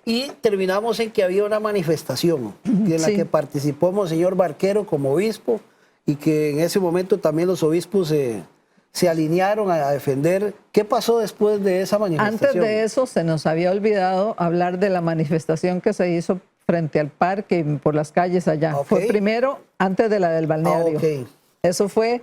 Y terminamos en que había una manifestación en la Sí. que participó Monseñor Barquero como obispo y que en ese momento también los obispos se alinearon a defender. ¿Qué pasó después de esa manifestación? Antes de eso se nos había olvidado hablar de la manifestación que se hizo frente al parque y por las calles allá. Ok. Fue primero antes de la del balneario. Ok. Eso fue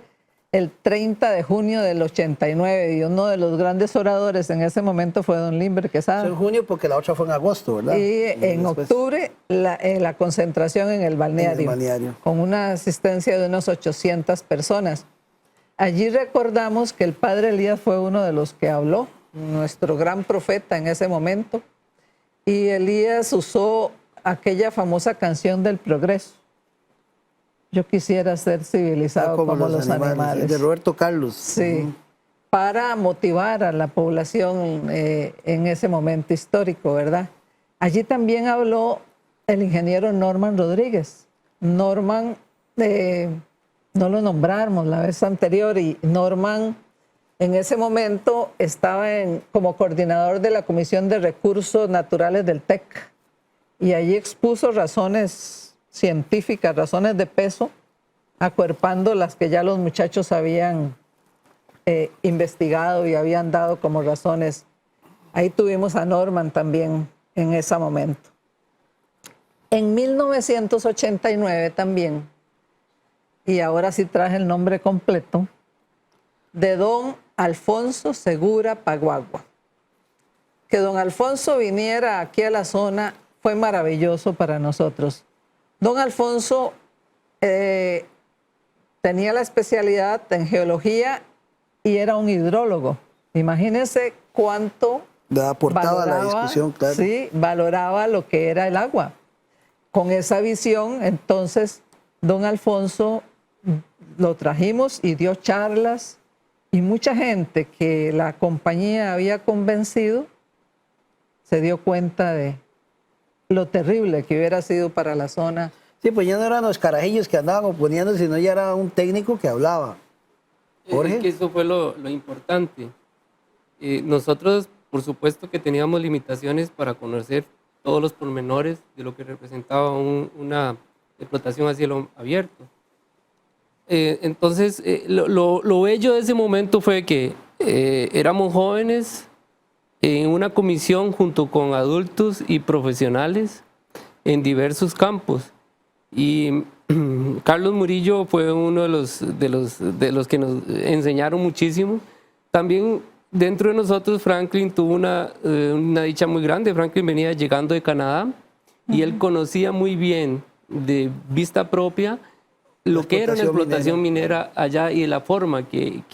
el 30 de junio del 89 y uno de los grandes oradores en ese momento fue don Limber Quesada. Fue en junio porque la otra fue en agosto, ¿verdad? Y en después- octubre la concentración en el balneario, En el balneario. con una asistencia de unas 800 personas. Allí recordamos que el padre Elías fue uno de los que habló, nuestro gran profeta en ese momento, y Elías usó aquella famosa canción del progreso. Yo quisiera ser civilizado como los animales. De Roberto Carlos. Sí, para motivar a la población en ese momento histórico, ¿verdad? Allí también habló el ingeniero Norman Rodríguez. Norman, no lo nombramos la vez anterior, y Norman en ese momento estaba como coordinador de la Comisión de Recursos Naturales del TEC, y allí expuso razones científicas, razones de peso, acuerpando las que ya los muchachos habían investigado y habían dado como razones. Ahí tuvimos a Norman también en ese momento. En 1989 también, y ahora sí traje el nombre completo, de don Alfonso Segura Paguagua. Que don Alfonso viniera aquí a la zona fue maravilloso para nosotros. Don Alfonso tenía la especialidad en geología y era un hidrólogo. Imagínense cuánto Aportaba a la discusión, claro. Sí, valoraba lo que era el agua. Con esa visión, entonces, don Alfonso lo trajimos y dio charlas, y mucha gente que la compañía había convencido se dio cuenta de lo terrible que hubiera sido para la zona. Sí, pues ya no eran los carajillos que andaban oponiendo, sino ya era un técnico que hablaba. Jorge. Es que eso fue lo importante. Nosotros, por supuesto que teníamos limitaciones para conocer todos los pormenores de lo que representaba una explotación a cielo abierto. Entonces, lo bello de ese momento fue que éramos jóvenes, en una comisión junto con adultos y profesionales en diversos campos. Y Carlos Murillo fue uno de los que nos enseñaron muchísimo. También dentro de nosotros Franklin tuvo una dicha muy grande. Franklin venía llegando de Canadá y él conocía muy bien de vista propia lo que era una explotación minera allá y de la forma que